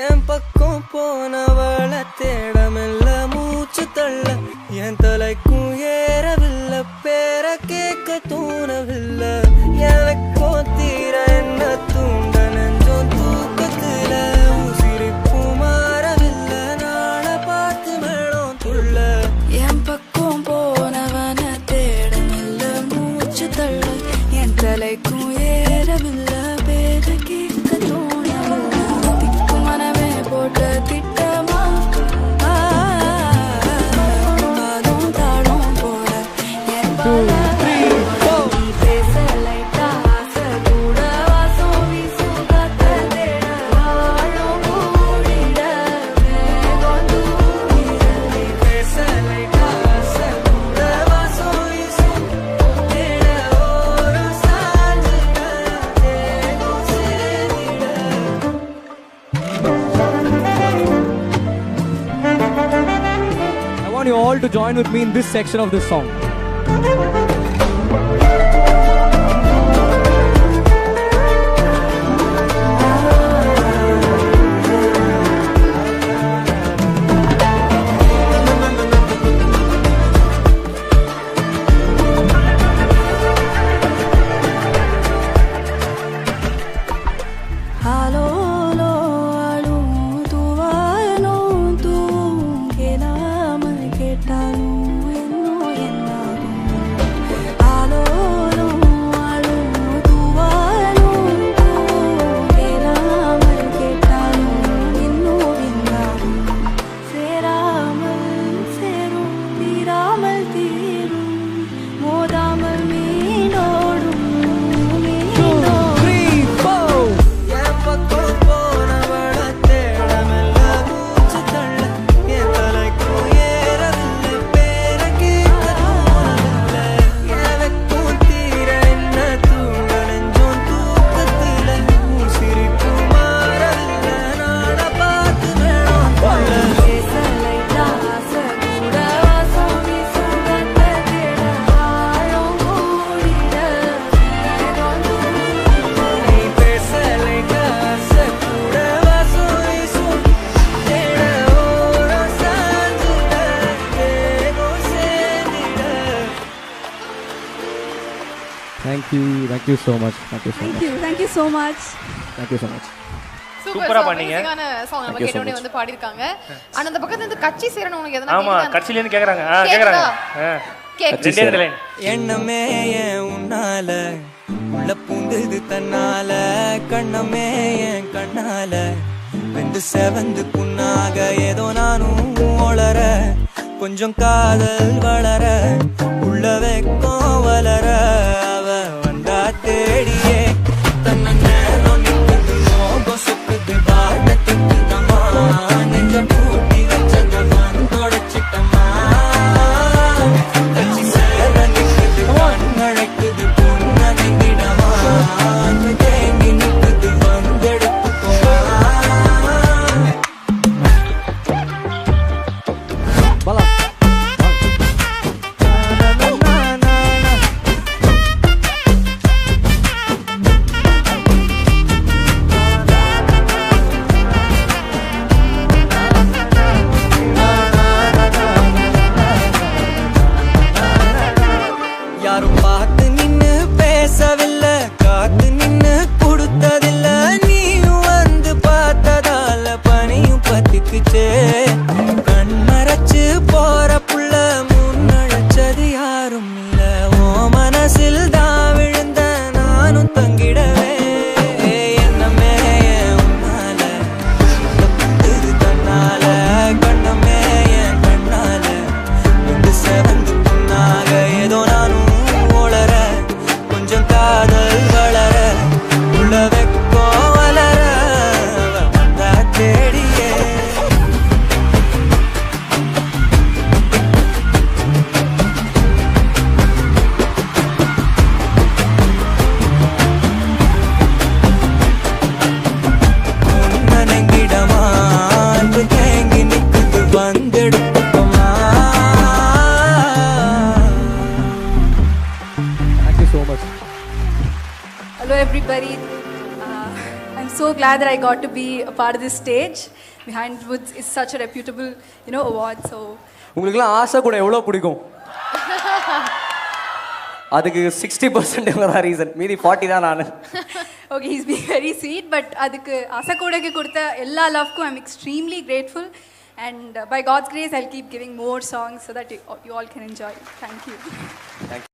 என் பக்கம் போனவள தேடமெல்ல மூச்சு தள்ள என் தலைக்கும் ஏறவில்லை பேர கேட்க தோணவில்லை எனக்கோ தீர என்ன தூண்ட நெஞ்சோம் தூக்கத்துல உசிரிப்பு மாறவில்லை நாள பார்த்து மேளம் துள்ள என் பக்கம் போனவன தேடமெல்ல மூச்சு தள்ள என் தலைக்கும் ஏறவில்லை பேர கேட்க தோணவில்லை திக்கு மனமே போட்ட திட்டமா பாலும் தாளும் போல என் பேச லைட்டா ஆசை கூட வாசம் வீசும் காத்த தேட வாழும் கூடிட மேகம் தூங்கிட பேச லைட்டா ஆசை கூட வாசம் வீசும் தேட ஓரம் சாஞ்சிட தேகம் சேர்ந்திட I want you all to join with me in this section of this song. Halo lo alu tuvalu tu kenama ketalu enno ennagum halo lo alu tuvalu tu kenama ketalu enno ennagum seramal serum tiramal tirum modamal meenodum என் பக்கம் போனவள தேடமெல்ல மூச்சு தள்ள என் தலைக்கும் ஏறவில்லை பேர கேட்க தோணவில்லை எனக்கும் தீர என்ன தூண்ட நெஞ்சோம் தூக்கத்துல சிரிப்பு மாறவில்லை நாட பார்த்து மேளம் கொள்ள பேச லைட்டா ஆசை கூட வாசம் வீசும் காத்த தேட வாழும் கூடிட மேகம் நீ பேச லைட்டா ஆசை கூட வாசம் வீசும் தேட ஓரம் சாஞ்சிட தேகம் சேர்ந்திட Thank you so much. Thank you so much. Thank you so much. Thank you so much. சூப்பரா பண்ணீங்க. சாங் நம்ம Thank you so கேட்டோனே much. வந்து பாடிருக்காங்க. ஆனா அந்த பக்கத்துல இருந்து கட்சி சேரணும் உனக்கு எதனா ஆமா கேக்குதா? கட்சில இருந்து கேக்குறாங்க கேக்குதா? கேக்குறாங்க கேக்கு. ரெண்டே லைன் எண்ணமே ஏன் உன்னால உள்ள பூந்தது தன்னால கண்ணமே என் கண்ணால வெந்து செவந்து புண்ணாக ஏதோ நானும் ஒளர கொஞ்சம் காதல் வளர உள்ள வெக்கம் வளர அவ வந்தா தேடியே தன்னை நேரம் நிற்குது மோகம் சுக்குது பாடத்துக்கு தமா நெஞ்சம் கூட்டி வச்சத தொடச்சிட்டமா கட்சி சேர நிற்குது கண்ணழைக்குது புன்னகைக்கிடமா தேங்கி நிற்குது வந்தெடுத்துக்கோமா Bala. so glad that I got to be a part of this stage. Behind Woods is such a reputable, award. So உங்களுக்குலாம் ஆசை கூட எவ்வளோ பிடிக்கும்? அதுக்கு 60% இவங்க தான் ரீசன், மீதி 40 தான் நான். okay, he's been very sweet, but அதுக்கு ஆசை கூடக்கு கொடுத்த எல்லா லவ்க்கும் I'm extremely grateful, and by God's grace I'll keep giving more songs so that you all can enjoy. Thank you.